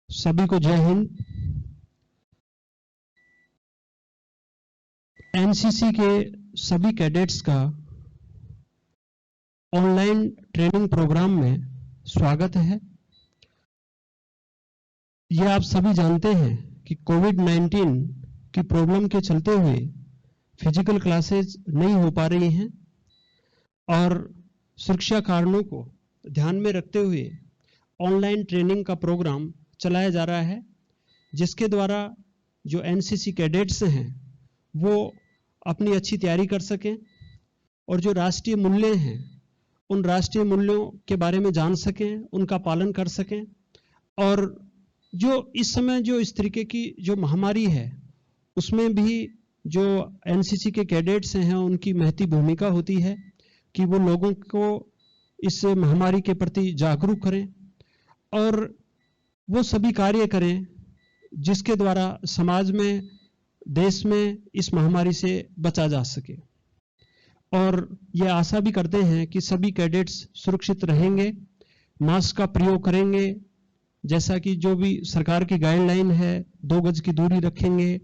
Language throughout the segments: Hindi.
सभी को जय हिंद। एनसीसी के सभी कैडेट्स का ऑनलाइन ट्रेनिंग प्रोग्राम में स्वागत है। यह आप सभी जानते हैं कि कोविड-19 की प्रॉब्लम के चलते हुए फिजिकल क्लासेस नहीं हो पा रही हैं और सुरक्षा कारणों को ध्यान में रखते हुए ऑनलाइन ट्रेनिंग का प्रोग्राम चलाया जा रहा है, जिसके द्वारा जो एनसीसी कैडेट्स हैं वो अपनी अच्छी तैयारी कर सकें और जो राष्ट्रीय मूल्य हैं उन राष्ट्रीय मूल्यों के बारे में जान सकें, उनका पालन कर सकें। और जो इस समय जो इस तरीके की जो महामारी है उसमें भी जो एनसीसी के कैडेट्स हैं उनकी महती भूमिका होती है कि वो लोगों को इस महामारी के प्रति जागरूक करें और वो सभी कार्य करें जिसके द्वारा समाज में, देश में इस महामारी से बचा जा सके। और ये आशा भी करते हैं कि सभी कैडेट्स सुरक्षित रहेंगे, मास्क का प्रयोग करेंगे, जैसा कि जो भी सरकार की गाइडलाइन है 2 गज की दूरी रखेंगे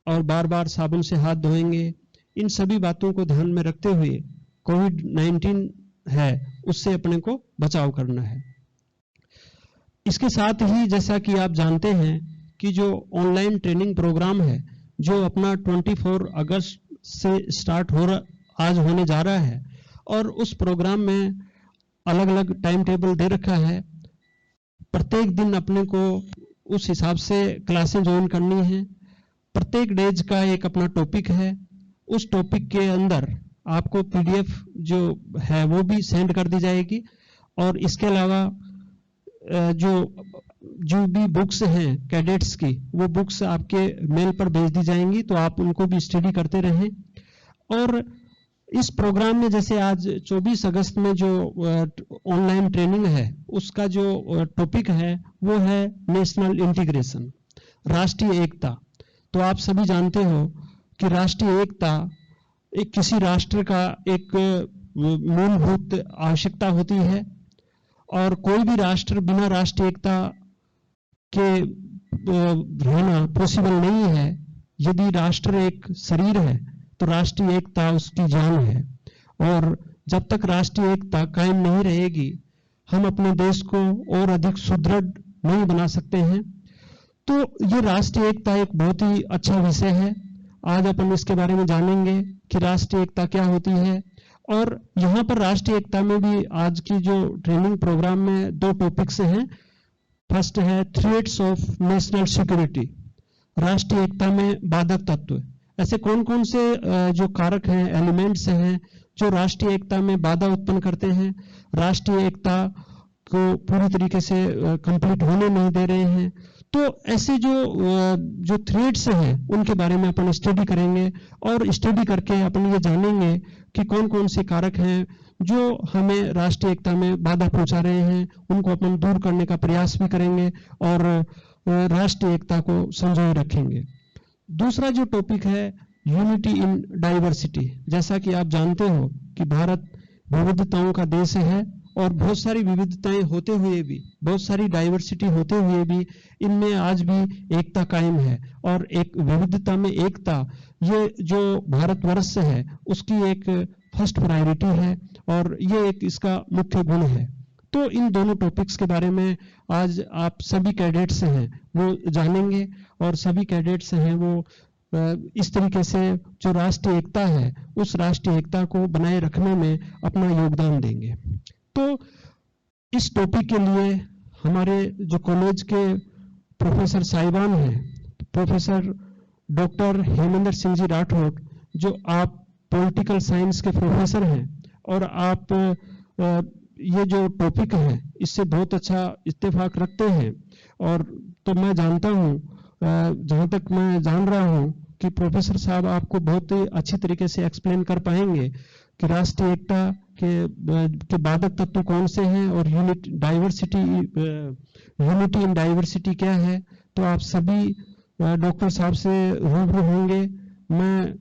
और बार बार साबुन से हाथ धोएंगे। इन सभी बातों को ध्यान में रखते हुए कोविड-19 है उससे अपने को बचाव करना है। इसके साथ ही जैसा कि आप जानते हैं कि जो ऑनलाइन ट्रेनिंग प्रोग्राम है जो अपना 24 अगस्त से स्टार्ट आज होने जा रहा है और उस प्रोग्राम में अलग अलग टाइम टेबल दे रखा है। प्रत्येक दिन अपने को उस हिसाब से क्लासें ज्वाइन करनी है। प्रत्येक डेज का एक अपना टॉपिक है, उस टॉपिक के अंदर आपको पीडीएफ जो है वो भी सेंड कर दी जाएगी और इसके अलावा जो भी बुक्स हैं कैडेट्स की वो बुक्स आपके मेल पर भेज दी जाएंगी, तो आप उनको भी स्टडी करते रहें। और इस प्रोग्राम में जैसे आज 24 अगस्त में जो ऑनलाइन ट्रेनिंग है उसका जो टॉपिक है वो है नेशनल इंटीग्रेशन, राष्ट्रीय एकता। तो आप सभी जानते हो कि राष्ट्रीय एकता एक किसी राष्ट्र का एक मूलभूत आवश्यकता होती है और कोई भी राष्ट्र बिना राष्ट्रीय एकता के रहना पॉसिबल नहीं है। यदि राष्ट्र एक शरीर है तो राष्ट्रीय एकता उसकी जान है और जब तक राष्ट्रीय एकता कायम नहीं रहेगी हम अपने देश को और अधिक सुदृढ़ नहीं बना सकते हैं। तो ये राष्ट्रीय एकता एक बहुत ही अच्छा विषय है। आज अपन इसके बारे में जानेंगे कि राष्ट्रीय एकता क्या होती है। और यहाँ पर राष्ट्रीय एकता में भी आज की जो ट्रेनिंग प्रोग्राम में 2 टॉपिक्स हैं। फर्स्ट है थ्रेट्स ऑफ नेशनल सिक्योरिटी, राष्ट्रीय एकता में बाधक तत्व। ऐसे कौन कौन से जो कारक हैं, एलिमेंट्स हैं जो राष्ट्रीय एकता में बाधा उत्पन्न करते हैं, राष्ट्रीय एकता को पूरी तरीके से कंप्लीट होने नहीं दे रहे हैं। तो ऐसे जो थ्रेट्स हैं उनके बारे में अपन स्टडी करेंगे और स्टडी करके अपन ये जानेंगे कि कौन कौन से कारक हैं जो हमें राष्ट्रीय एकता में बाधा पहुंचा रहे हैं, उनको अपन दूर करने का प्रयास भी करेंगे और राष्ट्रीय एकता को संजोए रखेंगे। दूसरा जो टॉपिक है यूनिटी इन डाइवर्सिटी। जैसा कि आप जानते हो कि भारत विविधताओं का देश है और बहुत सारी विविधताएं होते हुए भी, बहुत सारी डाइवर्सिटी होते हुए भी इनमें आज भी एकता कायम है। और एक विविधता में एकता, ये जो भारतवर्ष है उसकी एक फर्स्ट प्रायोरिटी है और ये एक इसका मुख्य गुण है। तो इन दोनों टॉपिक्स के बारे में आज आप सभी कैडेट्स हैं वो जानेंगे और सभी कैडेट्स हैं वो इस तरीके से जो राष्ट्रीय एकता है उस राष्ट्रीय एकता को बनाए रखने में अपना योगदान देंगे। तो इस टॉपिक के लिए हमारे जो कॉलेज के प्रोफेसर साहिबान हैं, प्रोफेसर डॉक्टर हेमेंद्र सिंह जी राठौड़, जो आप पॉलिटिकल साइंस के प्रोफेसर हैं और आप ये जो टॉपिक है इससे बहुत अच्छा इत्तेफाक रखते हैं। और तो मैं जानता हूँ, जहाँ तक मैं जान रहा हूँ कि प्रोफेसर साहब आपको बहुत ही अच्छी तरीके से एक्सप्लेन कर पाएंगे कि राष्ट्रीय एकता के बाधक तत्व कौन से हैं और यूनिटी इन डाइवर्सिटी क्या है। तो आप सभी डॉक्टर साहब से रूबरू होंगे। मैं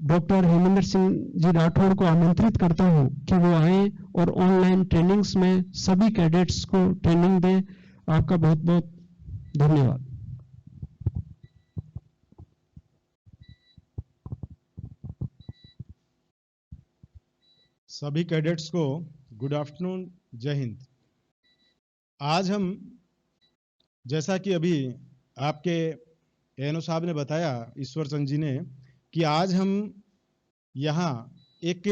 डॉक्टर हेमेंद्र सिंह जी राठौड़ को आमंत्रित करता हूं कि वो आए और ऑनलाइन ट्रेनिंग्स में सभी कैडेट्स को ट्रेनिंग दें। आपका बहुत बहुत धन्यवाद। सभी कैडेट्स को गुड आफ्टरनून, जय हिंद। आज हम, जैसा कि अभी आपके एएनओ साहब ने बताया, ईश्वर चंद जी ने, कि आज हम यहाँ एक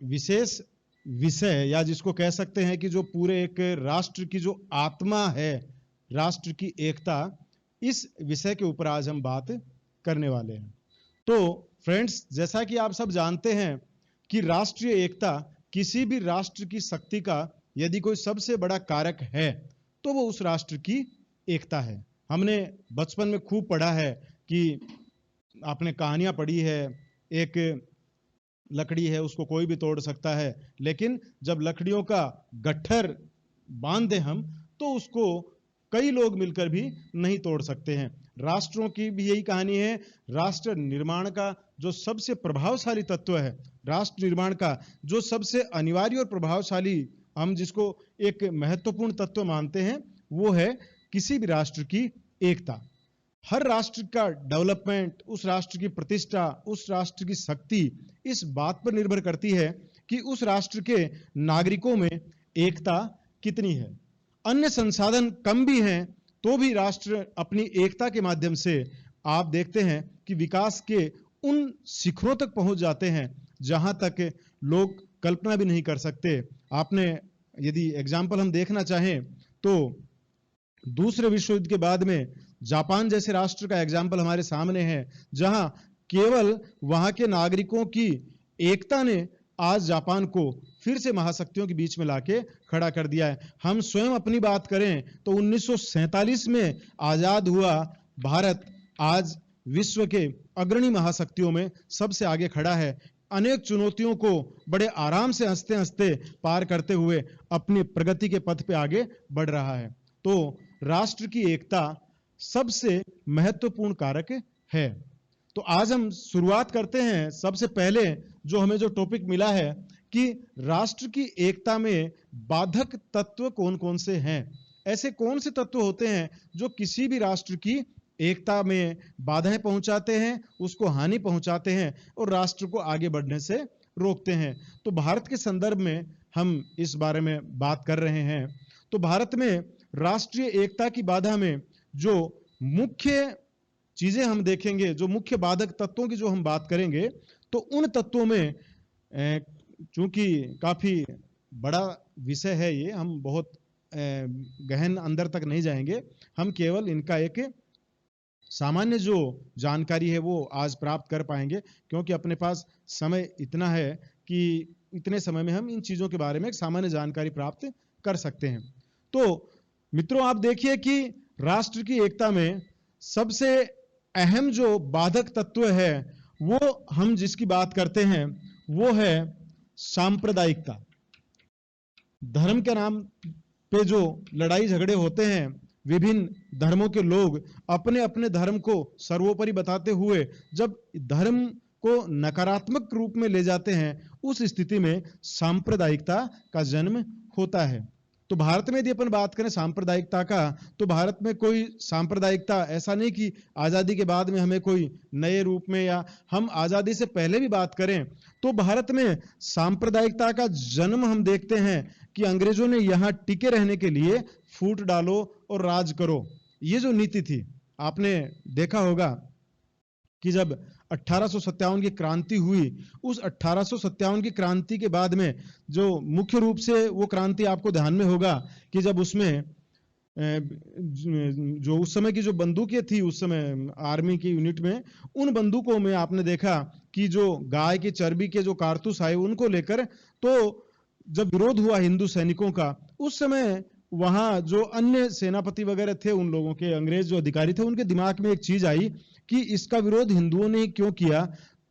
विशेष विषय, या जिसको कह सकते हैं कि जो पूरे एक राष्ट्र की जो आत्मा है, राष्ट्र की एकता, इस विषय के ऊपर आज हम बात करने वाले हैं। तो फ्रेंड्स, जैसा कि आप सब जानते हैं कि राष्ट्रीय एकता किसी भी राष्ट्र की शक्ति का यदि कोई सबसे बड़ा कारक है तो वो उस राष्ट्र की एकता है। हमने बचपन में खूब पढ़ा है कि आपने कहानियां पढ़ी है, एक लकड़ी है, उसको कोई भी तोड़ सकता है, लेकिन जब लकड़ियों का गट्ठर बांध दें हम, तो उसको कई लोग मिलकर भी नहीं तोड़ सकते हैं। राष्ट्रों की भी यही कहानी है। राष्ट्र निर्माण का जो सबसे प्रभावशाली तत्व है, राष्ट्र निर्माण का जो सबसे अनिवार्य और प्रभावशाली, हम जिसको एक महत्वपूर्ण तत्व मानते हैं, वो है किसी भी राष्ट्र की एकता। हर राष्ट्र का डेवलपमेंट, उस राष्ट्र की प्रतिष्ठा, उस राष्ट्र की शक्ति इस बात पर निर्भर करती है कि उस राष्ट्र के नागरिकों में एकता कितनी है। अन्य संसाधन कम भी हैं तो भी राष्ट्र अपनी एकता के माध्यम से आप देखते हैं कि विकास के उन शिखरों तक पहुंच जाते हैं जहां तक लोग कल्पना भी नहीं कर सकते। आपने यदि एग्जाम्पल हम देखना चाहें तो दूसरे विश्व युद्ध के बाद में जापान जैसे राष्ट्र का एग्जाम्पल हमारे सामने है, जहां केवल वहां के नागरिकों की एकता ने आज जापान को फिर से महाशक्तियों के बीच में लाके खड़ा कर दिया है। हम स्वयं अपनी बात करें तो 1947 में आजाद हुआ भारत आज विश्व के अग्रणी महाशक्तियों में सबसे आगे खड़ा है। अनेक चुनौतियों को बड़े आराम से हंसते हंसते पार करते हुए अपनी प्रगति के पथ पे आगे बढ़ रहा है। तो राष्ट्र की एकता सबसे महत्वपूर्ण कारक है। तो आज हम शुरुआत करते हैं। सबसे पहले जो हमें जो टॉपिक मिला है कि राष्ट्र की एकता में बाधक तत्व कौन कौन से हैं, ऐसे कौन से तत्व होते हैं जो किसी भी राष्ट्र की एकता में बाधाएं पहुंचाते हैं, उसको हानि पहुंचाते हैं और राष्ट्र को आगे बढ़ने से रोकते हैं। तो भारत के संदर्भ में हम इस बारे में बात कर रहे हैं। तो भारत में राष्ट्रीय एकता की बाधा में जो मुख्य चीजें हम देखेंगे, जो मुख्य बाधक तत्वों की जो हम बात करेंगे, तो उन तत्वों में चूंकि काफी बड़ा विषय है ये, हम बहुत गहन अंदर तक नहीं जाएंगे, हम केवल इनका एक सामान्य जो जानकारी है वो आज प्राप्त कर पाएंगे, क्योंकि अपने पास समय इतना है कि इतने समय में हम इन चीजों के बारे में एक सामान्य जानकारी प्राप्त कर सकते हैं। तो मित्रों, आप देखिए कि राष्ट्र की एकता में सबसे अहम जो बाधक तत्व है, वो हम जिसकी बात करते हैं वो है सांप्रदायिकता। धर्म के नाम पे जो लड़ाई झगड़े होते हैं, विभिन्न धर्मों के लोग अपने अपने धर्म को सर्वोपरि बताते हुए जब धर्म को नकारात्मक रूप में ले जाते हैं, उस स्थिति में सांप्रदायिकता का जन्म होता है। तो भारत में यदि अपन बात करें सांप्रदायिकता का, तो भारत में कोई सांप्रदायिकता ऐसा नहीं कि आजादी के बाद में हमें कोई नए रूप में, या हम आजादी से पहले भी बात करें तो भारत में सांप्रदायिकता का जन्म हम देखते हैं कि अंग्रेजों ने यहां टिके रहने के लिए फूट डालो और राज करो, ये जो नीति थी। आपने देखा होगा कि जब 1857 की क्रांति हुई, उस 1857 की क्रांति के बाद में जो मुख्य रूप से वो क्रांति आपको ध्यान में होगा कि जब उसमें जो उस समय की जो बंदूकें थी, उस समय आर्मी की यूनिट में, उन बंदूकों में आपने देखा कि जो गाय की चर्बी के जो कारतूस आए उनको लेकर, तो जब विरोध हुआ हिंदू सैनिकों का, उस समय वहां जो अन्य सेनापति वगैरह थे, उन लोगों के, अंग्रेज जो अधिकारी थे, उनके दिमाग में एक चीज आई कि इसका विरोध हिंदुओं ने क्यों किया।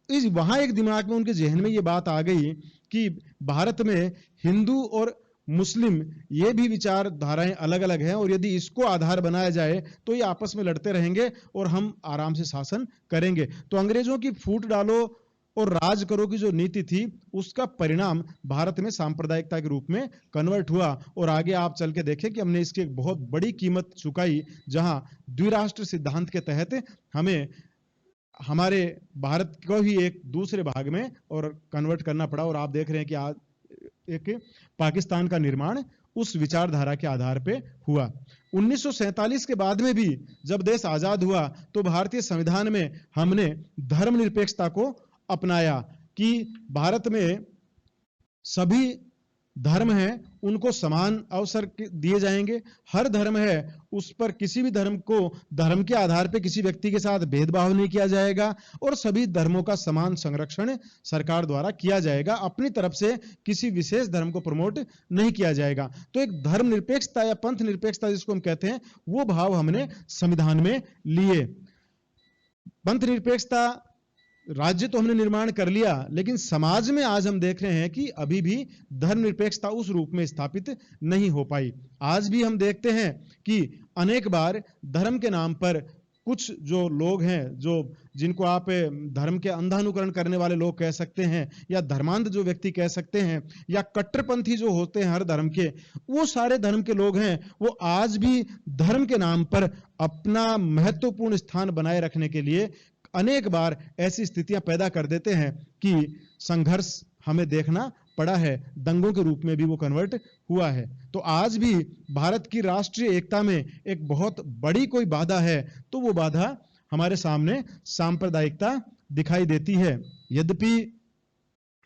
वहां एक दिमाग में, उनके जहन में ये बात आ गई कि भारत में हिंदू और मुस्लिम ये भी विचारधाराएं अलग अलग हैं, और यदि इसको आधार बनाया जाए तो ये आपस में लड़ते रहेंगे और हम आराम से शासन करेंगे। तो अंग्रेजों की फूट डालो और राज करो की जो नीति थी उसका परिणाम भारत में सांप्रदायिकता के रूप में कन्वर्ट हुआ। और आगे आप चल के देखें कि हमने इसकी एक बहुत बड़ी कीमत चुकाई, जहां द्विराष्ट्र सिद्धांत के तहत हमें हमारे भारत को ही एक दूसरे भाग में और कन्वर्ट करना पड़ा। और आप देख रहे हैं कि आज एक पाकिस्तान का निर्माण उस विचारधारा के आधार पे हुआ। 1947 के बाद में भी जब देश आजाद हुआ तो भारतीय संविधान में हमने धर्मनिरपेक्षता को अपनाया कि भारत में सभी धर्म हैं उनको समान अवसर दिए जाएंगे। हर धर्म है उस पर किसी भी धर्म को धर्म के आधार पर किसी व्यक्ति के साथ भेदभाव नहीं किया जाएगा और सभी धर्मों का समान संरक्षण सरकार द्वारा किया जाएगा। अपनी तरफ से किसी विशेष धर्म को प्रमोट नहीं किया जाएगा। तो एक धर्मनिरपेक्षता या पंथ निरपेक्षता जिसको हम कहते हैं, वो भाव हमने संविधान में लिए। पंथ निरपेक्षता राज्य तो हमने निर्माण कर लिया, लेकिन समाज में आज हम देख रहे हैं कि अभी भी धर्मनिरपेक्षता उस रूप में स्थापित नहीं हो पाई। आज भी हम देखते हैं कि अनेक बार धर्म के नाम पर कुछ जो लोग हैं, जो जिनको आप धर्म के अंधानुकरण करने वाले लोग कह सकते हैं या धर्मांध जो व्यक्ति कह सकते हैं या कट्टरपंथी जो होते हैं हर धर्म के, वो सारे धर्म के लोग हैं, वो आज भी धर्म के नाम पर अपना महत्वपूर्ण स्थान बनाए रखने के लिए अनेक बार ऐसी स्थितियां पैदा कर देते हैं कि संघर्ष हमें देखना पड़ा है। दंगों के रूप में भी वो कन्वर्ट हुआ है। तो आज भी भारत की राष्ट्रीय एकता में एक बहुत बड़ी कोई बाधा है, तो वो बाधा हमारे सामने सांप्रदायिकता दिखाई देती है। यद्यपि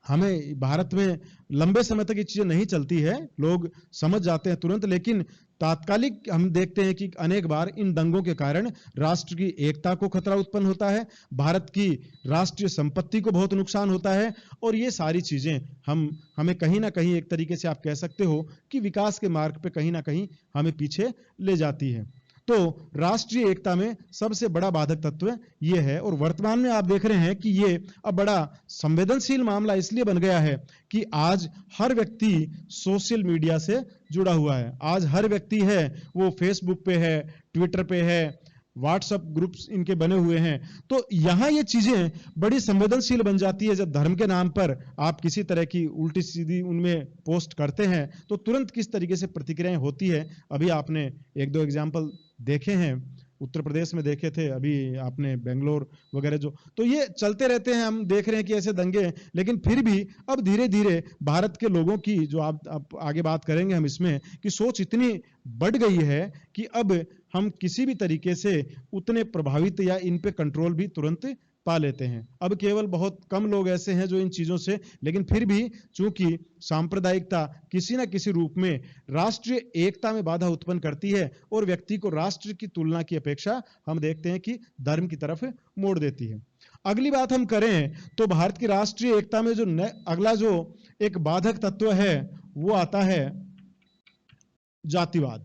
हमें भारत में लंबे समय तक ये चीजें नहीं चलती है, लोग समझ जाते हैं तुरंत, लेकिन तात्कालिक हम देखते हैं कि अनेक बार इन दंगों के कारण राष्ट्र की एकता को खतरा उत्पन्न होता है, भारत की राष्ट्रीय संपत्ति को बहुत नुकसान होता है। और ये सारी चीजें हमें कहीं ना कहीं एक तरीके से आप कह सकते हो कि विकास के मार्ग पे कहीं ना कहीं हमें पीछे ले जाती है। तो राष्ट्रीय एकता में सबसे बड़ा बाधक तत्व ये है। और वर्तमान में आप देख रहे हैं कि ये अब बड़ा संवेदनशील मामला इसलिए बन गया है कि आज हर व्यक्ति सोशल मीडिया से जुड़ा हुआ है। आज हर व्यक्ति है वो फेसबुक पे है, ट्विटर पे है, व्हाट्सएप ग्रुप्स इनके बने हुए हैं। तो यहां ये चीजें बड़ी संवेदनशील बन जाती है। जब धर्म के नाम पर आप किसी तरह की उल्टी सीधी उनमें पोस्ट करते हैं तो तुरंत किस तरीके से प्रतिक्रियाएं होती है। अभी आपने एक दो एग्जाम्पल देखे हैं, उत्तर प्रदेश में देखे थे, अभी आपने बेंगलोर वगैरह जो, तो ये चलते रहते हैं। हम देख रहे हैं कि ऐसे दंगे, लेकिन फिर भी अब धीरे धीरे भारत के लोगों की जो आप आगे बात करेंगे हम इसमें, कि सोच इतनी बढ़ गई है कि अब हम किसी भी तरीके से उतने प्रभावित या इन पे कंट्रोल भी तुरंत पा लेते हैं। अब केवल बहुत कम लोग ऐसे हैं जो इन चीजों से, लेकिन फिर भी चूंकि सांप्रदायिकता किसी ना किसी रूप में राष्ट्रीय एकता में बाधा उत्पन्न करती है और व्यक्ति को राष्ट्र की तुलना की अपेक्षा हम देखते हैं कि धर्म की तरफ मोड़ देती है। अगली बात हम करें तो भारत की राष्ट्रीय एकता में जो अगला जो एक बाधक तत्व है वो आता है जातिवाद।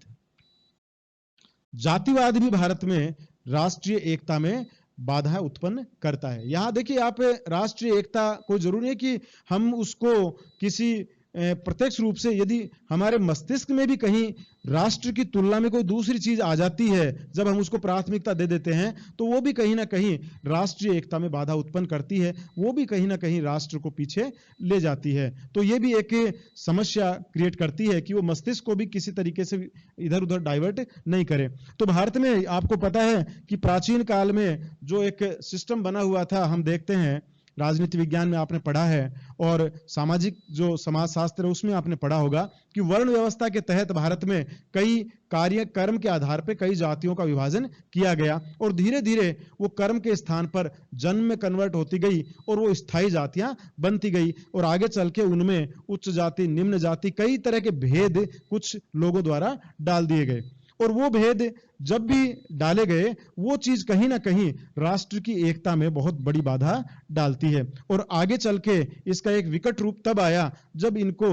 जातिवाद भी भारत में राष्ट्रीय एकता में बाधा उत्पन्न करता है। यहां देखिए आप, राष्ट्रीय एकता कोई जरूरी नहीं कि हम उसको किसी प्रत्यक्ष रूप से, यदि हमारे मस्तिष्क में भी कहीं राष्ट्र की तुलना में कोई दूसरी चीज आ जाती है, जब हम उसको प्राथमिकता दे देते हैं, तो वो भी कहीं ना कहीं राष्ट्रीय एकता में बाधा उत्पन्न करती है, वो भी कहीं ना कहीं राष्ट्र को पीछे ले जाती है। तो ये भी एक समस्या क्रिएट करती है कि वो मस्तिष्क को भी किसी तरीके से इधर उधर डाइवर्ट नहीं करे। तो भारत में आपको पता है कि प्राचीन काल में जो एक सिस्टम बना हुआ था, हम देखते हैं राजनीति विज्ञान में आपने पढ़ा है और सामाजिक जो समाज शास्त्र है उसमें आपने पढ़ा होगा कि वर्ण व्यवस्था के तहत भारत में कई कार्य कर्म के आधार पर कई जातियों का विभाजन किया गया और धीरे धीरे वो कर्म के स्थान पर जन्म में कन्वर्ट होती गई और वो स्थायी जातियां बनती गई और आगे चल के उनमें उच्च जाति, निम्न जाति, कई तरह के भेद कुछ लोगों द्वारा डाल दिए गए। और वो भेद जब भी डाले गए, वो चीज कहीं ना कहीं राष्ट्र की एकता में बहुत बड़ी बाधा डालती है। और आगे चल के इसका एक विकट रूप तब आया जब इनको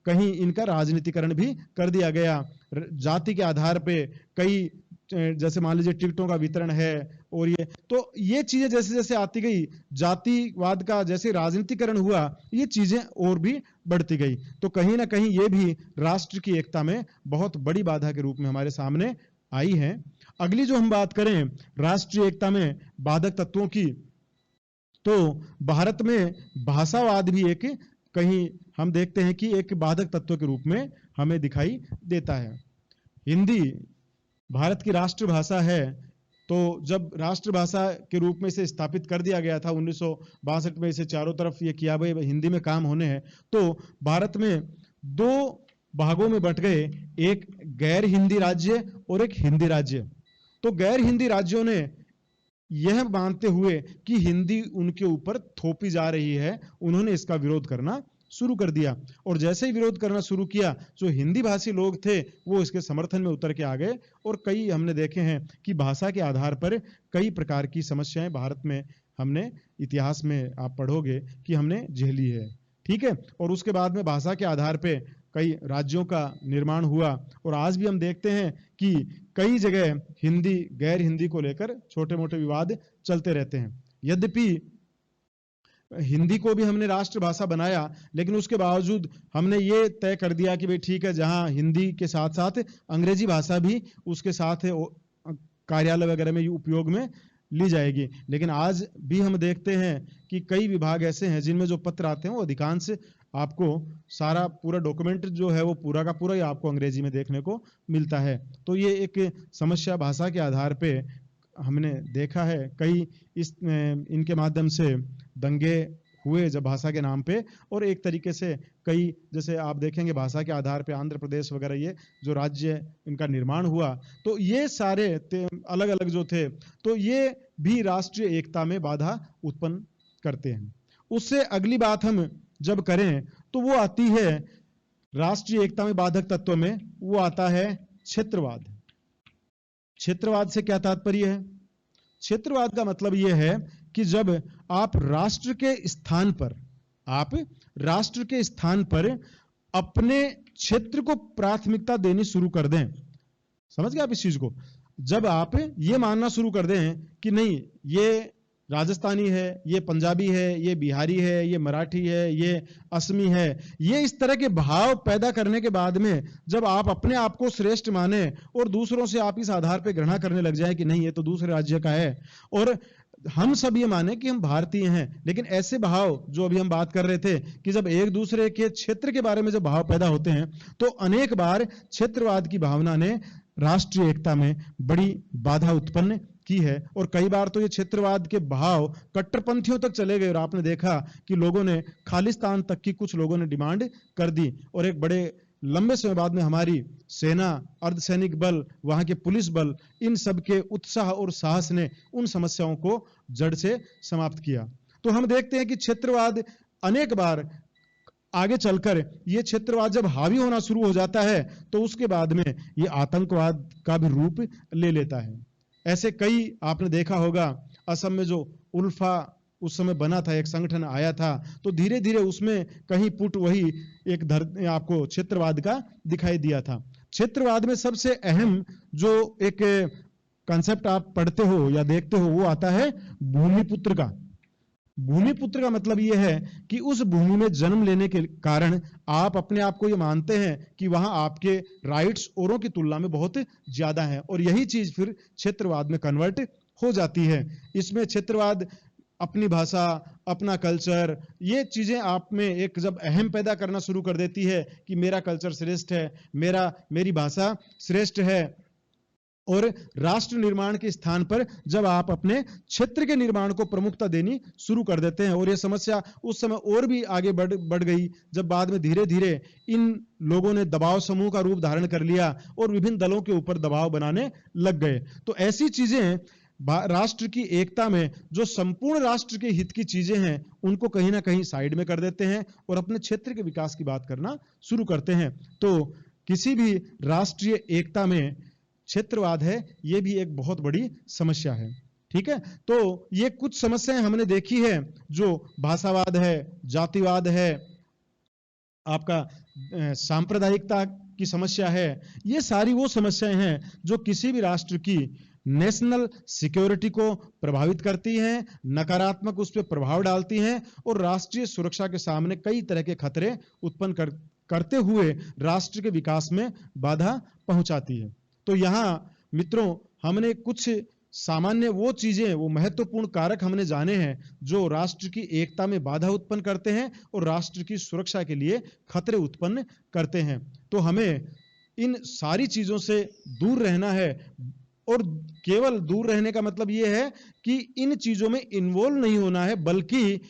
कहीं इनका राजनीतिकरण भी कर दिया गया। जाति के आधार पे कई, जैसे मान लीजिए टिकटों का वितरण है और ये चीजें जैसे जैसे आती गई, जातिवाद का जैसे राजनीतिकरण हुआ, ये चीजें और भी बढ़ती गई। तो कहीं ना कहीं ये भी राष्ट्र की एकता में बहुत बड़ी बाधा के रूप में हमारे सामने आई है। अगली जो हम बात करें राष्ट्रीय एकता में बाधक तत्वों की, तो भारत में भाषावाद भी एक कहीं हम देखते हैं कि एक बाधक तत्व के रूप में हमें दिखाई देता है। हिंदी भारत की राष्ट्रभाषा है, तो जब राष्ट्रभाषा के रूप में इसे स्थापित कर दिया गया था 1962 में, इसे चारों तरफ ये किया भाई हिंदी में काम होने हैं, तो भारत में दो भागों में बंट गए, एक गैर हिंदी राज्य और एक हिंदी राज्य। तो गैर हिंदी राज्यों ने यह मानते हुए कि हिंदी उनके ऊपर थोपी जा रही है, उन्होंने इसका विरोध करना शुरू कर दिया। और जैसे ही विरोध करना शुरू किया, जो हिंदी भाषी लोग थे वो इसके समर्थन में उतर के आ गए, और कई हमने देखे हैं कि भाषा के आधार पर कई प्रकार की समस्याएं भारत में हमने इतिहास में आप पढ़ोगे कि हमने झेली है, ठीक है। और उसके बाद में भाषा के आधार पे कई राज्यों का निर्माण हुआ, और आज भी हम देखते हैं कि कई जगह हिंदी गैर हिंदी को लेकर छोटे मोटे विवाद चलते रहते हैं। यद्यपि हिंदी को भी हमने राष्ट्रभाषा बनाया, लेकिन उसके बावजूद हमने ये तय कर दिया कि भाई ठीक है, जहां हिंदी के साथ साथ अंग्रेजी भाषा भी उसके साथ कार्यालय वगैरह में उपयोग में ली जाएगी। लेकिन आज भी हम देखते हैं कि कई विभाग ऐसे हैं जिनमें जो पत्र आते हैं वो अधिकांश आपको सारा पूरा डॉक्यूमेंट जो है वो पूरा का पूरा ही आपको अंग्रेजी में देखने को मिलता है। तो ये एक समस्या भाषा के आधार पे हमने देखा है। कई इनके माध्यम से दंगे हुए जब भाषा के नाम पे, और एक तरीके से कई जैसे आप देखेंगे भाषा के आधार पे आंध्र प्रदेश वगैरह ये जो राज्य इनका निर्माण हुआ, तो ये सारे अलग अलग जो थे, तो ये भी राष्ट्रीय एकता में बाधा उत्पन्न करते हैं। उससे अगली बात हम जब करें तो वो आती है राष्ट्रीय एकता में बाधक तत्व में, वो आता है क्षेत्रवाद। क्षेत्रवाद से क्या तात्पर्य है? क्षेत्रवाद का मतलब यह है कि जब आप राष्ट्र के स्थान पर अपने क्षेत्र को प्राथमिकता देनी शुरू कर दें। समझ गए आप इस चीज को? जब आप ये मानना शुरू कर दें कि नहीं, ये राजस्थानी है, ये पंजाबी है, ये बिहारी है, ये मराठी है, ये असमी है, ये इस तरह के भाव पैदा करने के बाद में जब आप अपने आप को श्रेष्ठ माने और दूसरों से आप इस आधार पर घृणा करने लग जाए कि नहीं ये तो दूसरे राज्य का है, और हम सब ये माने कि हम भारतीय हैं, लेकिन ऐसे भाव जो अभी हम बात कर रहे थे कि जब एक दूसरे के क्षेत्र के बारे में जब भाव पैदा होते हैं, तो अनेक बार क्षेत्रवाद की भावना ने राष्ट्रीय एकता में बड़ी बाधा उत्पन्न की है। और कई बार तो ये क्षेत्रवाद के भाव कट्टरपंथियों तक चले गए, और आपने देखा कि लोगों ने खालिस्तान तक की कुछ लोगों ने डिमांड कर दी, और एक बड़े लंबे समय बाद में हमारी सेना, अर्धसैनिक बल, वहां के पुलिस बल, इन सब के उत्साह और साहस ने उन समस्याओं को जड़ से समाप्त किया। तो हम देखते हैं कि क्षेत्रवाद अनेक बार आगे चलकर ये क्षेत्रवाद जब हावी होना शुरू हो जाता है, तो उसके बाद में ये आतंकवाद का भी रूप ले लेता है। ऐसे कई आपने देखा होगा, असम में जो उल्फा उस समय बना था, एक संगठन आया था, तो धीरे धीरे उसमें कहीं पुट वही एक आपको क्षेत्रवाद का दिखाई दिया था। क्षेत्रवाद में सबसे अहम जो एक कॉन्सेप्ट आप पढ़ते हो या देखते हो वो आता है भूमिपुत्र का। भूमिपुत्र का मतलब यह है कि उस भूमि में जन्म लेने के कारण आप अपने आप को ये मानते हैं कि वहां आपके राइट्स औरों की तुलना में बहुत ज्यादा हैं, और यही चीज फिर क्षेत्रवाद में कन्वर्ट हो जाती है। इसमें क्षेत्रवाद अपनी भाषा, अपना कल्चर, ये चीजें आप में एक जब अहम पैदा करना शुरू कर देती है कि मेरा कल्चर श्रेष्ठ है, मेरी भाषा श्रेष्ठ है, और राष्ट्र निर्माण के स्थान पर जब आप अपने क्षेत्र के निर्माण को प्रमुखता देनी शुरू कर देते हैं। और यह समस्या उस समय और भी आगे बढ़ गई जब बाद में धीरे धीरे इन लोगों ने दबाव समूह का रूप धारण कर लिया और विभिन्न दलों के ऊपर दबाव बनाने लग गए। तो ऐसी चीजें राष्ट्र की एकता में जो संपूर्ण राष्ट्र के हित की चीजें हैं उनको कहीं ना कहीं साइड में कर देते हैं और अपने क्षेत्र के विकास की बात करना शुरू करते हैं। तो किसी भी राष्ट्रीय एकता में क्षेत्रवाद है, ये भी एक बहुत बड़ी समस्या है। ठीक है, तो ये कुछ समस्याएं हमने देखी है, जो भाषावाद है, जातिवाद है, आपका सांप्रदायिकता की समस्या है। ये सारी वो समस्याएं हैं जो किसी भी राष्ट्र की नेशनल सिक्योरिटी को प्रभावित करती हैं, नकारात्मक उस पर प्रभाव डालती हैं और राष्ट्रीय सुरक्षा के सामने कई तरह के खतरे उत्पन्न करते हुए राष्ट्र के विकास में बाधा पहुंचाती है। तो यहां मित्रों हमने कुछ सामान्य वो चीजें, वो महत्वपूर्ण कारक हमने जाने हैं जो राष्ट्र की एकता में बाधा उत्पन्न करते हैं और राष्ट्र की सुरक्षा के लिए खतरे उत्पन्न करते हैं। तो हमें इन सारी चीजों से दूर रहना है, और केवल दूर रहने का मतलब यह है कि इन चीजों में इन्वॉल्व नहीं होना है, बल्कि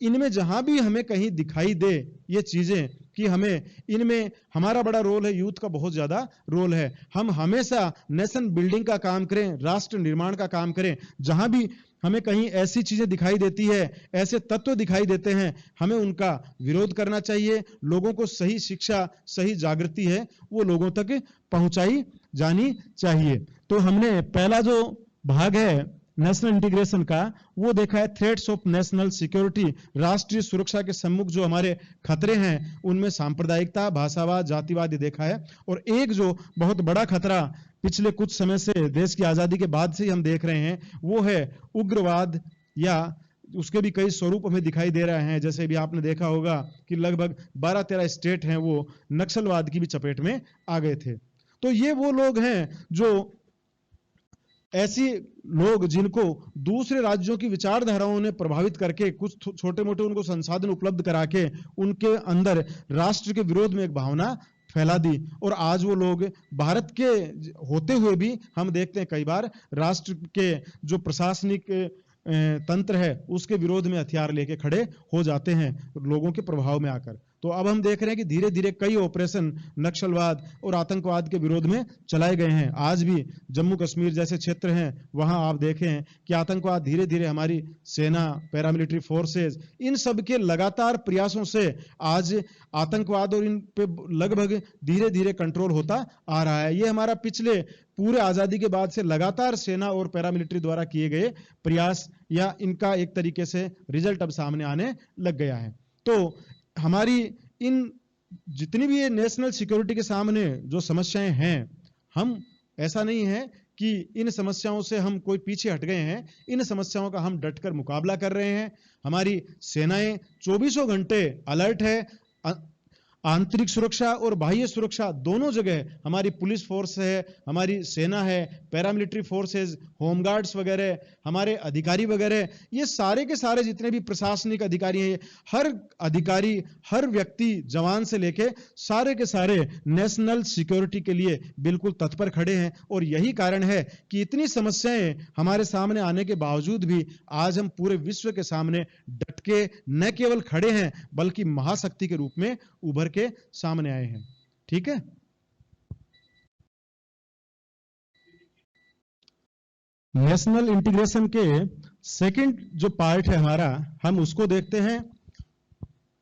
इनमें जहां भी हमें कहीं दिखाई दे ये चीजें कि हमें इनमें हमारा बड़ा रोल है, यूथ का बहुत ज्यादा रोल है, हम हमेशा नेशन बिल्डिंग का काम करें, राष्ट्र निर्माण का काम करें। जहां भी हमें कहीं ऐसी चीजें दिखाई देती है, ऐसे तत्व दिखाई देते हैं, हमें उनका विरोध करना चाहिए। लोगों को सही शिक्षा, सही जागृति है वो लोगों तक पहुंचाई जानी चाहिए। तो हमने पहला जो भाग है नेशनल इंटीग्रेशन का वो देखा है, थ्रेट्स ऑफ नेशनल सिक्योरिटी, राष्ट्रीय सुरक्षा के सम्मुख जो हमारे खतरे हैं उनमें सांप्रदायिकता, भाषावाद, जातिवाद देखा है। और एक जो बहुत बड़ा खतरा पिछले कुछ समय से देश की आजादी के बाद से ही हम देख रहे हैं वो है उग्रवाद, या उसके भी कई स्वरूप हमें दिखाई दे रहे हैं। जैसे भी आपने देखा होगा कि लगभग 12-13 स्टेट हैं वो नक्सलवाद की भी चपेट में आ गए थे। तो ये वो लोग हैं जो ऐसी लोग जिनको दूसरे राज्यों की विचारधाराओं ने प्रभावित करके कुछ छोटे मोटे उनको संसाधन उपलब्ध करा के उनके अंदर राष्ट्र के विरोध में एक भावना फैला दी। और आज वो लोग भारत के होते हुए भी हम देखते हैं कई बार राष्ट्र के जो प्रशासनिक तंत्र है उसके विरोध में हथियार लेके खड़े हो जाते हैं लोगों के प्रभाव में आकर। तो अब हम देख रहे हैं कि धीरे धीरे कई ऑपरेशन नक्सलवाद और आतंकवाद के विरोध में चलाए गए हैं। आज भी जम्मू कश्मीर जैसे क्षेत्र हैं वहां आप देखें कि आतंकवाद धीरे धीरे हमारी सेना, पैरामिलिट्री फोर्सेस, इन सब के लगातार प्रयासों से आज आतंकवाद और इन पे लगभग धीरे धीरे कंट्रोल होता आ रहा है। ये हमारा पिछले पूरे आजादी के बाद से लगातार सेना और पैरामिलिट्री द्वारा किए गए प्रयास या इनका एक तरीके से रिजल्ट अब सामने आने लग गया है। तो हमारी इन जितनी भी ये नेशनल सिक्योरिटी के सामने जो समस्याएं हैं, हम ऐसा नहीं है कि इन समस्याओं से हम कोई पीछे हट गए हैं, इन समस्याओं का हम डटकर मुकाबला कर रहे हैं। हमारी सेनाएं 24 घंटे अलर्ट है। आंतरिक सुरक्षा और बाह्य सुरक्षा दोनों जगह हमारी पुलिस फोर्स है, हमारी सेना है, पैरामिलिट्री फोर्सेस, होमगार्ड्स वगैरह, हमारे अधिकारी वगैरह, ये सारे के सारे जितने भी प्रशासनिक अधिकारी हैं, हर अधिकारी, हर व्यक्ति, जवान से लेके सारे के सारे नेशनल सिक्योरिटी के लिए बिल्कुल तत्पर खड़े हैं। और यही कारण है कि इतनी समस्याएं हमारे सामने आने के बावजूद भी आज हम पूरे विश्व के सामने डट के न केवल खड़े हैं बल्कि महाशक्ति के रूप में उभर के सामने आए हैं। ठीक है, नेशनल इंटीग्रेशन के सेकंड जो पार्ट है हमारा, हम उसको देखते हैं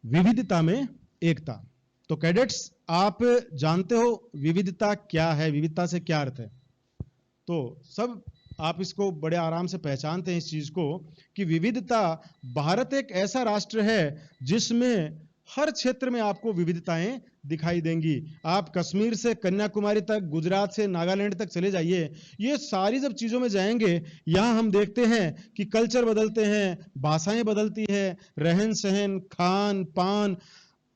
विविधता में एकता। तो कैडेट्स, आप जानते हो विविधता क्या है, विविधता से क्या अर्थ है? तो सब आप इसको बड़े आराम से पहचानते हैं इस चीज को कि विविधता, भारत एक ऐसा राष्ट्र है जिसमें हर क्षेत्र में आपको विविधताएं दिखाई देंगी। आप कश्मीर से कन्याकुमारी तक, गुजरात से नागालैंड तक चले जाइए, ये सारी जब चीजों में जाएंगे यहां हम देखते हैं कि कल्चर बदलते हैं, भाषाएं बदलती है, रहन सहन, खान पान,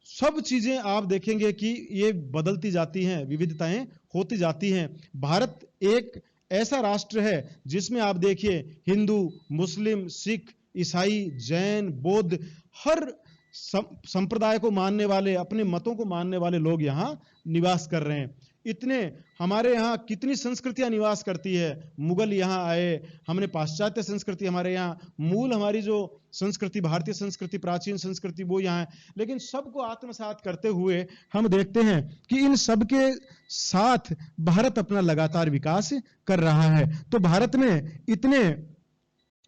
सब चीजें आप देखेंगे कि ये बदलती जाती हैं, विविधताएं होती जाती हैं। भारत एक ऐसा राष्ट्र है जिसमें आप देखिए हिंदू, मुस्लिम, सिख, ईसाई, जैन, बौद्ध, हर संप्रदाय को मानने वाले, अपने मतों को मानने वाले लोग यहाँ निवास कर रहे हैं। इतने हमारे यहाँ कितनी संस्कृतियां निवास करती है। मुगल यहाँ आए, हमने पाश्चात्य संस्कृति, हमारे यहाँ मूल हमारी जो संस्कृति, भारतीय संस्कृति, प्राचीन संस्कृति वो यहाँ है, लेकिन सबको आत्मसात करते हुए हम देखते हैं कि इन सब के साथ भारत अपना लगातार विकास कर रहा है। तो भारत में इतने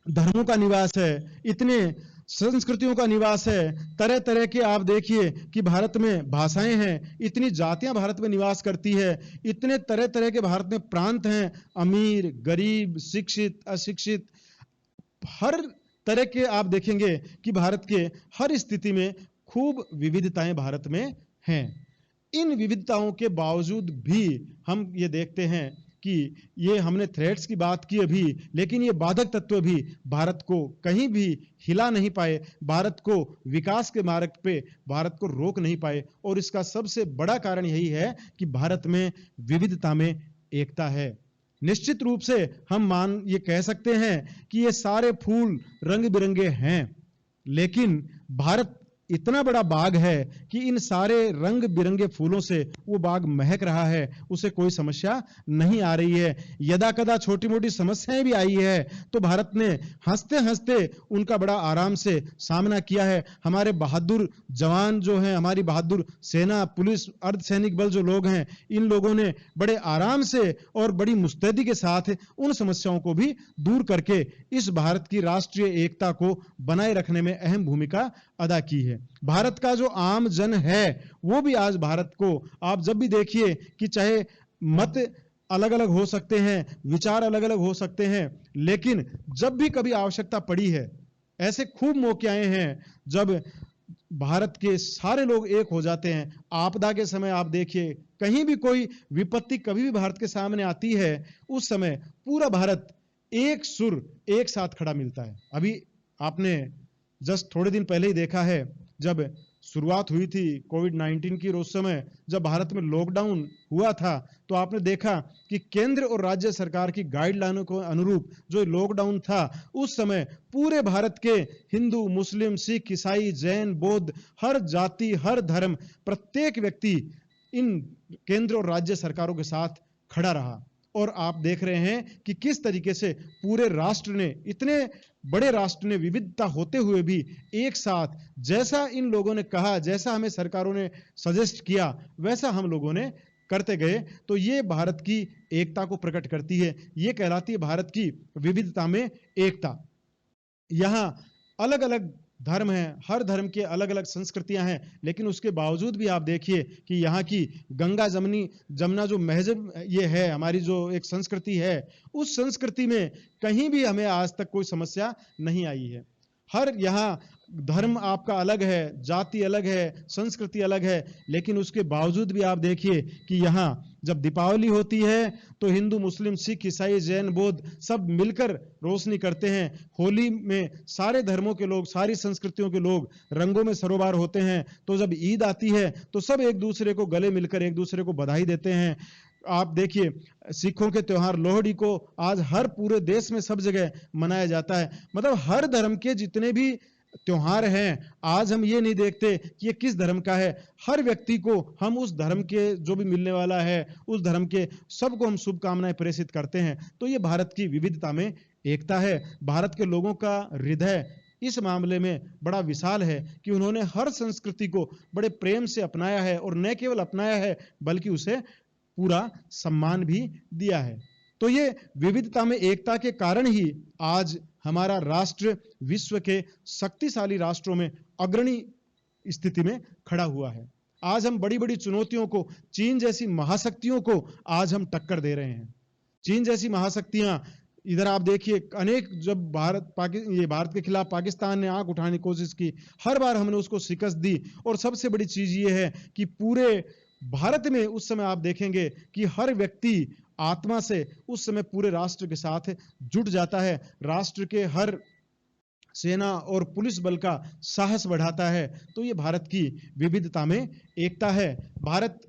धर्मों का निवास है, इतने संस्कृतियों का निवास है, तरह तरह के आप देखिए कि भारत में भाषाएं हैं, इतनी जातियां भारत में निवास करती है, इतने तरह तरह के भारत में प्रांत हैं, अमीर, गरीब, शिक्षित, अशिक्षित, हर तरह के आप देखेंगे कि भारत के हर स्थिति में खूब विविधताएं भारत में हैं। इन विविधताओं के बावजूद भी हम ये देखते हैं कि ये हमने थ्रेट्स की बात की अभी, लेकिन ये बाधक तत्व भी भारत को कहीं भी हिला नहीं पाए, भारत को विकास के मार्ग पे भारत को रोक नहीं पाए। और इसका सबसे बड़ा कारण यही है कि भारत में विविधता में एकता है। निश्चित रूप से हम ये कह सकते हैं कि ये सारे फूल रंग बिरंगे हैं, लेकिन भारत इतना बड़ा बाग है कि इन सारे रंग बिरंगे फूलों से वो बाग महक रहा है, उसे कोई समस्या नहीं आ रही है। यदा कदा छोटी मोटी समस्याएं भी आई है तो भारत ने हंसते हंसते उनका बड़ा आराम से सामना किया है। हमारे बहादुर जवान जो हैं, हमारी बहादुर सेना, पुलिस, अर्धसैनिक बल जो लोग हैं, इन लोगों ने बड़े आराम से और बड़ी मुस्तैदी के साथ उन समस्याओं को भी दूर करके इस भारत की राष्ट्रीय एकता को बनाए रखने में अहम भूमिका अदा की है। भारत का जो आम जन है वो भी आज भारत को, आप जब भी देखिए कि चाहे मत अलग अलग हो सकते हैं, विचार अलग अलग हो सकते हैं, लेकिन जब भी कभी आवश्यकता पड़ी है, ऐसे खूब मौके आए हैं जब भारत के सारे लोग एक हो जाते हैं। आपदा के समय आप देखिए, कहीं भी कोई विपत्ति कभी भी भारत के सामने आती है, उस समय पूरा भारत एक सुर एक साथ खड़ा मिलता है। अभी आपने जस्ट थोड़े दिन पहले ही देखा है, जब शुरुआत हुई थी कोविड-19 की, उस समय जब भारत में लॉकडाउन हुआ था, तो आपने देखा कि केंद्र और राज्य सरकार की गाइडलाइनों को अनुरूप जो लॉकडाउन था, उस समय पूरे भारत के हिंदू, मुस्लिम, सिख, ईसाई, जैन, बौद्ध, हर जाति, हर धर्म, प्रत्येक व्यक्ति इन केंद्र और राज्य सरकारों के साथ खड़ा रहा। और आप देख रहे हैं कि किस तरीके से पूरे राष्ट्र ने, इतने बड़े राष्ट्र ने विविधता होते हुए भी एक साथ, जैसा इन लोगों ने कहा, जैसा हमें सरकारों ने सजेस्ट किया, वैसा हम लोगों ने करते गए। तो ये भारत की एकता को प्रकट करती है, ये कहलाती है भारत की विविधता में एकता। यहां अलग अलग धर्म हैं, हर धर्म के अलग अलग संस्कृतियां हैं, लेकिन उसके बावजूद भी आप देखिए कि यहाँ की गंगा जमुना जो महजब ये है, हमारी जो एक संस्कृति है, उस संस्कृति में कहीं भी हमें आज तक कोई समस्या नहीं आई है। हर यहाँ धर्म आपका अलग है, जाति अलग है, संस्कृति अलग है, लेकिन उसके बावजूद भी आप देखिए कि यहाँ जब दीपावली होती है तो हिंदू, मुस्लिम, सिख, ईसाई, जैन, बौद्ध सब मिलकर रोशनी करते हैं। होली में सारे धर्मों के लोग, सारी संस्कृतियों के लोग रंगों में सरोबार होते हैं। तो जब ईद आती है तो सब एक दूसरे को गले मिलकर एक दूसरे को बधाई देते हैं। आप देखिए सिखों के त्योहार लोहड़ी को आज हर पूरे देश में सब जगह मनाया जाता है। मतलब हर धर्म के जितने भी त्योहार हैं, आज हम ये नहीं देखते कि ये किस धर्म का है, हर व्यक्ति को हम उस धर्म के जो भी मिलने वाला है, उस धर्म के सबको हम शुभकामनाएं प्रेषित करते हैं। तो ये भारत की विविधता में एकता है। भारत के लोगों का हृदय इस मामले में बड़ा विशाल है कि उन्होंने हर संस्कृति को बड़े प्रेम से अपनाया है, और न केवल अपनाया है बल्कि उसे पूरा सम्मान भी दिया है। तो ये विविधता में एकता के कारण ही आज हमारा राष्ट्र विश्व के शक्तिशाली राष्ट्रों में अग्रणी स्थिति में खड़ा हुआ है। आज हम बड़ी बड़ी चुनौतियों को, चीन जैसी महाशक्तियों को आज हम टक्कर दे रहे हैं। चीन जैसी महाशक्तियां, इधर आप देखिए अनेक, जब भारत के खिलाफ पाकिस्तान ने आंख उठाने की कोशिश की, हर बार हमने उसको शिकस्त दी। और सबसे बड़ी चीज ये है कि पूरे भारत में उस समय आप देखेंगे कि हर व्यक्ति आत्मा से उस समय पूरे राष्ट्र के साथ जुट जाता है। राष्ट्र के हर सेना और पुलिस बल का साहस बढ़ाता है। तो ये भारत की विविधता में एकता है। भारत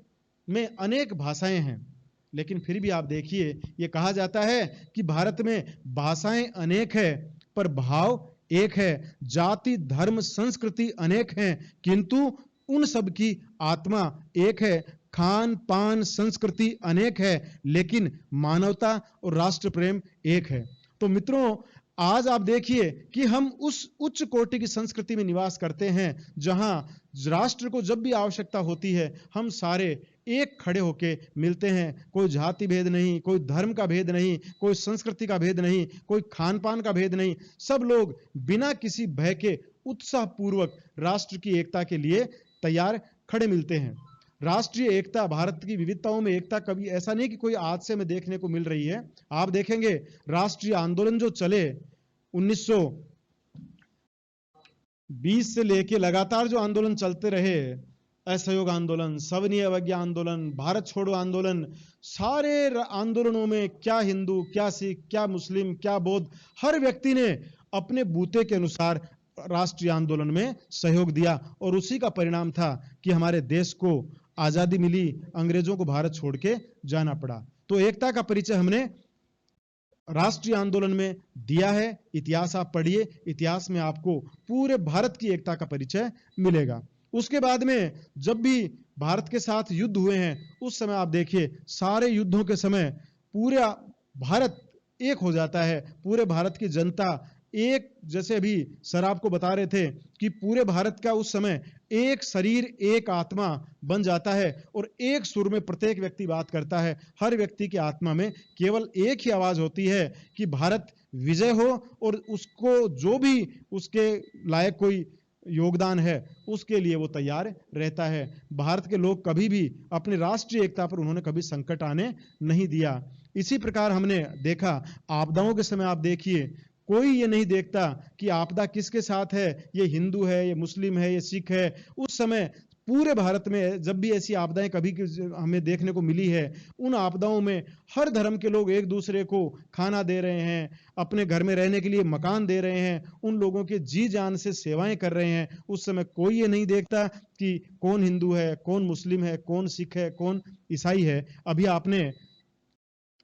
में अनेक भाषाएं हैं, लेकिन फिर भी आप देखिए, ये कहा जाता है कि भारत में भाषाएं अनेक है पर भाव एक है। जाति, धर्म, संस्कृति अनेक हैं, किंतु उन सब की आत्मा एक है। खान पान संस्कृति अनेक है, लेकिन मानवता और राष्ट्र प्रेम एक है। तो मित्रों, आज आप देखिए कि हम उस उच्च कोटि की संस्कृति में निवास करते हैं जहां राष्ट्र को जब भी आवश्यकता होती है हम सारे एक खड़े होके मिलते हैं। कोई जाति भेद नहीं, कोई धर्म का भेद नहीं, कोई संस्कृति का भेद नहीं, कोई खान पान का भेद नहीं। सब लोग बिना किसी भय के उत्साह पूर्वक राष्ट्र की एकता के लिए तैयार खड़े मिलते हैं। राष्ट्रीय एकता, भारत की विविधताओं में एकता कभी ऐसा नहीं कि कोई आज से हमें देखने को मिल रही है। आप देखेंगे राष्ट्रीय आंदोलन जो चले 1920 से लेके लगातार जो आंदोलन चलते रहे, असहयोग आंदोलन, सवनीय अवज्ञा आंदोलन, भारत छोड़ो आंदोलन, सारे आंदोलनों में क्या हिंदू, क्या सिख, क्या मुस्लिम, क्या बौद्ध, हर व्यक्ति ने अपने बूते के अनुसार राष्ट्रीय आंदोलन में सहयोग दिया। और उसी का परिणाम था कि हमारे देश को आजादी मिली, अंग्रेजों को भारत छोड़ के जाना पड़ा। तो एकता का परिचय हमने राष्ट्रीय आंदोलन में दिया है। इतिहास आप पढ़िए, इतिहास में आपको पूरे भारत की एकता का परिचय मिलेगा। उसके बाद में जब भी भारत के साथ युद्ध हुए हैं, उस समय आप देखिए सारे युद्धों के समय पूरा भारत एक हो जाता है, पूरे भारत की जनता एक, जैसे अभी सर आपको बता रहे थे कि पूरे भारत का उस समय एक शरीर एक आत्मा बन जाता है और एक सुर में प्रत्येक व्यक्ति बात करता है। हर व्यक्ति की आत्मा में केवल एक ही आवाज होती है कि भारत विजय हो, और उसको जो भी उसके लायक कोई योगदान है उसके लिए वो तैयार रहता है। भारत के लोग कभी भी अपनी राष्ट्रीय एकता पर उन्होंने कभी संकट आने नहीं दिया। इसी प्रकार हमने देखा आपदाओं के समय, आप देखिए कोई ये नहीं देखता कि आपदा किसके साथ है, ये हिंदू है, ये मुस्लिम है, ये सिख है। उस समय पूरे भारत में जब भी ऐसी आपदाएं कभी हमें देखने को मिली है, उन आपदाओं में हर धर्म के लोग एक दूसरे को खाना दे रहे हैं, अपने घर में रहने के लिए मकान दे रहे हैं, उन लोगों के जी जान से सेवाएं कर रहे हैं। उस समय कोई ये नहीं देखता कि कौन हिंदू है, कौन मुस्लिम है, कौन सिख है, कौन ईसाई है। अभी आपने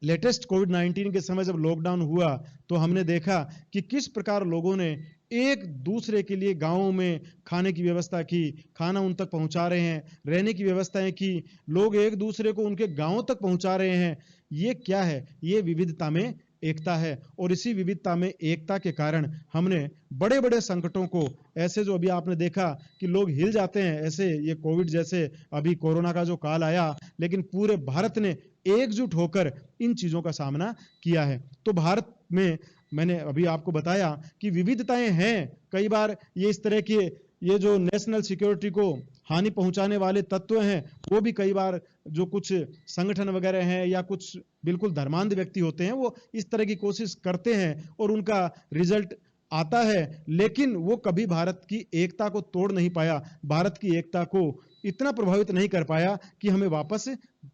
लेटेस्ट कोविड-19 के समय जब लॉकडाउन हुआ तो हमने देखा कि किस प्रकार लोगों ने एक दूसरे के लिए गांवों में खाने की व्यवस्था की, खाना उन तक पहुंचा रहे हैं, रहने की व्यवस्थाएं की, लोग एक दूसरे को उनके गांवों तक पहुंचा रहे हैं। ये क्या है? ये विविधता में एकता है। और इसी विविधता में एकता के कारण हमने बड़े बड़े संकटों को, ऐसे जो अभी आपने देखा कि लोग हिल जाते हैं, ऐसे ये कोविड जैसे अभी कोरोना का जो काल आया, लेकिन पूरे भारत ने एकजुट होकर इन चीजों का सामना किया है। तो भारत में मैंने अभी आपको बताया कि विविधताएं हैं। कई बार ये इस तरह के ये जो नेशनल सिक्योरिटी को हानि पहुंचाने वाले तत्व हैं, वो भी कई बार जो कुछ संगठन वगैरह हैं या कुछ बिल्कुल धर्मांध व्यक्ति होते हैं, वो इस तरह की कोशिश करते हैं और उनका रिजल्ट आता है, लेकिन वो कभी भारत की एकता को तोड़ नहीं पाया, भारत की एकता को इतना प्रभावित नहीं कर पाया कि हमें वापस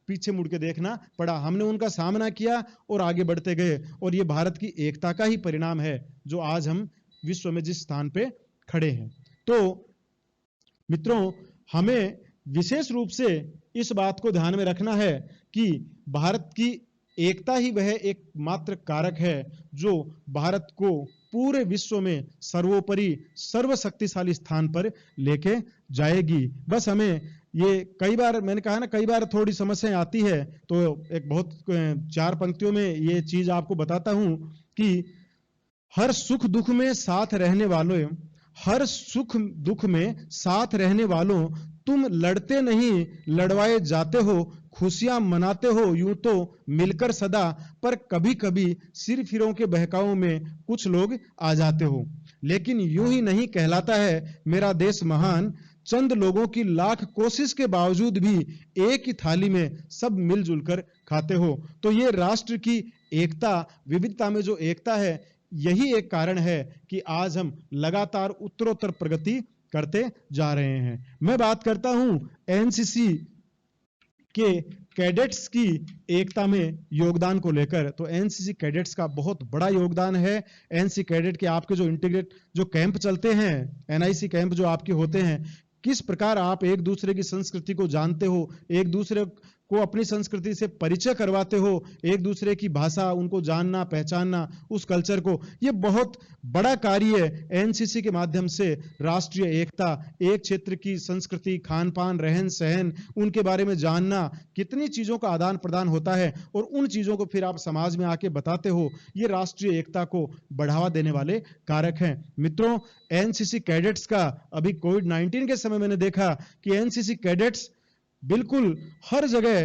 पीछे मुड़ के देखना पड़ा। हमने उनका सामना किया और आगे बढ़ते गए, और ये भारत की एकता का ही परिणाम है जो आज हम विश्व में जिस स्थान पे खड़े हैं। तो मित्रों, हमें विशेष रूप से इस बात को ध्यान में रखना है कि भारत की एकता ही वह एकमात्र कारक है जो भारत को पूरे विश्व में सर्वोपरि सर्वशक्तिशाली स्थान पर लेके जाएगी। बस हमें ये, कई बार मैंने कहा ना, कई बार थोड़ी समस्याएं आती है, तो एक बहुत 4 पंक्तियों में ये चीज आपको बताता हूं कि हर सुख दुख में साथ रहने वालों, हर सुख दुख में साथ रहने वालों, तुम लड़ते नहीं लड़वाए जाते हो, खुशियां मनाते हो यूं तो मिलकर सदा, पर कभी कभी सिर फिरों के बहकावों में कुछ लोग आ जाते हो। लेकिन यूं ही नहीं कहलाता है मेरा देश महान, चंद लोगों की लाख कोशिश के बावजूद भी एक ही थाली में सब मिलजुल कर खाते हो। तो ये राष्ट्र की एकता, विविधता में जो एकता है, यही एक कारण है कि आज हम लगातार उत्तरोत्तर प्रगति करते जा रहे हैं। मैं बात करता हूं एनसीसी के कैडेट्स की एकता में योगदान को लेकर, तो एनसीसी कैडेट्स का बहुत बड़ा योगदान है। एनसीसी कैडेट के आपके जो इंटीग्रेट जो कैंप चलते हैं, एनआईसी कैंप जो आपके होते हैं, किस प्रकार आप एक दूसरे की संस्कृति को जानते हो, एक दूसरे को अपनी संस्कृति से परिचय करवाते हो, एक दूसरे की भाषा उनको जानना पहचानना, उस कल्चर को, ये बहुत बड़ा कार्य है। एनसीसी के माध्यम से राष्ट्रीय एकता, एक क्षेत्र की संस्कृति, खान पान, रहन सहन, उनके बारे में जानना, कितनी चीजों का आदान प्रदान होता है और उन चीजों को फिर आप समाज में आके बताते हो, ये राष्ट्रीय एकता को बढ़ावा देने वाले कारक हैं। मित्रों, एनसीसी कैडेट्स का अभी कोविड-19 के समय मैंने देखा कि एनसीसी कैडेट्स बिल्कुल हर जगह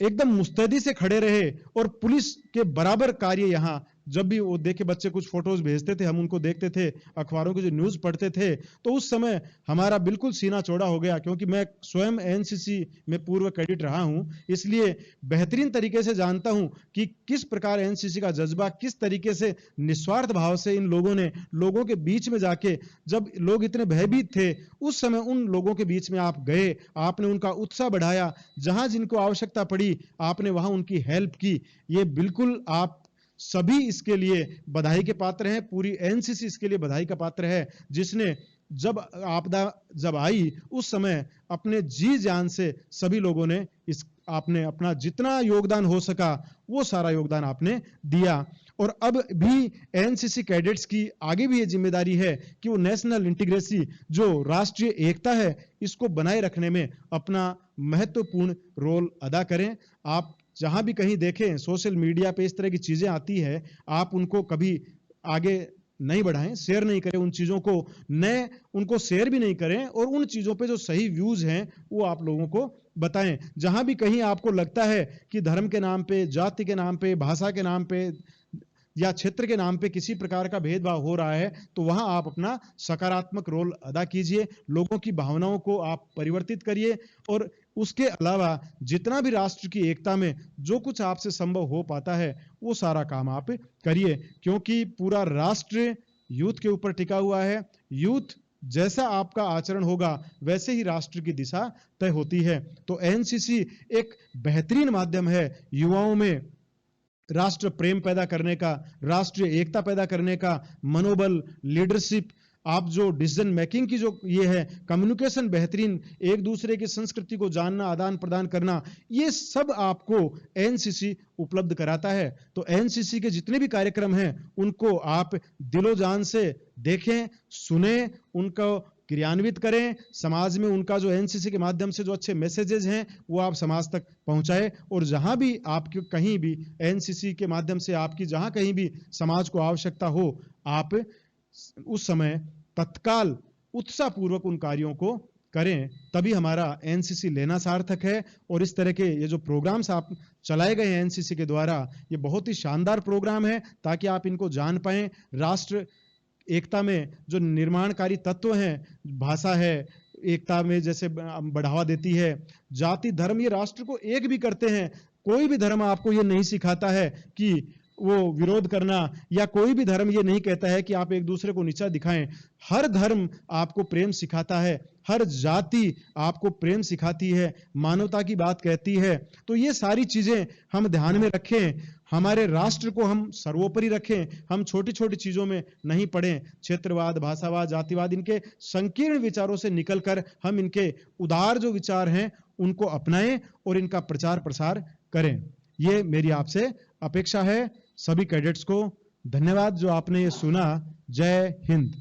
एकदम मुस्तैदी से खड़े रहे और पुलिस के बराबर कार्य, यहां जब भी वो देखे बच्चे कुछ फोटोज भेजते थे, हम उनको देखते थे, अखबारों की जो न्यूज पढ़ते थे, तो उस समय हमारा बिल्कुल सीना चौड़ा हो गया, क्योंकि मैं स्वयं एनसीसी में पूर्व कैडेट रहा हूं, इसलिए बेहतरीन तरीके से जानता हूं कि किस प्रकार एनसीसी का जज्बा, किस तरीके से निस्वार्थ भाव से इन लोगों ने लोगों के बीच में जाके, जब लोग इतने भयभीत थे, उस समय उन लोगों के बीच में आप गए, आपने उनका उत्साह बढ़ाया, जहां जिनको आवश्यकता पड़ी आपने वहां उनकी हेल्प की। ये बिल्कुल आप सभी इसके लिए बधाई के पात्र हैं, पूरी एनसीसी इसके लिए बधाई का पात्र है, जिसने जब आपदा जब आई उस समय अपने जी जान से सभी लोगों ने इस आपने अपना जितना योगदान हो सका वो सारा योगदान आपने दिया। और अब भी एनसीसी कैडेट्स की आगे भी ये जिम्मेदारी है कि वो नेशनल इंटीग्रेसी, जो राष्ट्रीय एकता है, इसको बनाए रखने में अपना महत्वपूर्ण रोल अदा करें। आप जहां भी कहीं देखें सोशल मीडिया पे इस तरह की चीजें आती है, आप उनको कभी आगे नहीं बढ़ाएं, शेयर नहीं करें उन चीजों को, न उनको शेयर भी नहीं करें, और उन चीजों पे जो सही व्यूज हैं वो आप लोगों को बताएं। जहां भी कहीं आपको लगता है कि धर्म के नाम पे, जाति के नाम पे, भाषा के नाम पे या क्षेत्र के नाम पे किसी प्रकार का भेदभाव हो रहा है, तो वहां आप अपना सकारात्मक रोल अदा कीजिए, लोगों की भावनाओं को आप परिवर्तित करिए। और उसके अलावा जितना भी राष्ट्र की एकता में जो कुछ आपसे संभव हो पाता है वो सारा काम आप करिए, क्योंकि पूरा राष्ट्र यूथ के ऊपर टिका हुआ है। यूथ जैसा आपका आचरण होगा वैसे ही राष्ट्र की दिशा तय होती है। तो एनसीसी एक बेहतरीन माध्यम है युवाओं में राष्ट्र प्रेम पैदा करने का, राष्ट्रीय एकता पैदा करने का, मनोबल, लीडरशिप, आप जो डिसीजन मेकिंग की जो ये है, कम्युनिकेशन बेहतरीन, एक दूसरे की संस्कृति को जानना, आदान प्रदान करना, ये सब आपको एनसीसी उपलब्ध कराता है। तो एनसीसी के जितने भी कार्यक्रम हैं उनको आप दिलो जान से देखें, सुने, उनको क्रियान्वित करें, समाज में उनका जो एनसीसी के माध्यम से जो अच्छे मैसेजेस हैं वो आप समाज तक पहुंचाएं। और जहां भी आपके कहीं भी एनसीसी के माध्यम से आपकी जहां कहीं भी समाज को आवश्यकता हो, आप उस समय तत्काल उत्साहपूर्वक उन कार्यों को करें, तभी हमारा एनसीसी लेना सार्थक है। और इस तरह के ये जो प्रोग्राम्स आप चलाए गए हैं एनसीसी के द्वारा, ये बहुत ही शानदार प्रोग्राम है, ताकि आप इनको जान पाएं। राष्ट्र एकता में जो निर्माणकारी तत्व हैं, भाषा है एकता में जैसे बढ़ावा देती है, जाति धर्म ये राष्ट्र को एक भी करते हैं। कोई भी धर्म आपको ये नहीं सिखाता है कि वो विरोध करना, या कोई भी धर्म ये नहीं कहता है कि आप एक दूसरे को नीचा दिखाएं। हर धर्म आपको प्रेम सिखाता है, हर जाति आपको प्रेम सिखाती है, मानवता की बात कहती है। तो ये सारी चीजें हम ध्यान में रखें, हमारे राष्ट्र को हम सर्वोपरि रखें, हम छोटी छोटी चीजों में नहीं पड़ें। क्षेत्रवाद, भाषावाद, जातिवाद, इनके संकीर्ण विचारों से निकलकर हम इनके उदार जो विचार हैं उनको अपनाएं और इनका प्रचार प्रसार करें। ये मेरी आपसे अपेक्षा है। सभी कैडेट्स को धन्यवाद जो आपने ये सुना। जय हिंद।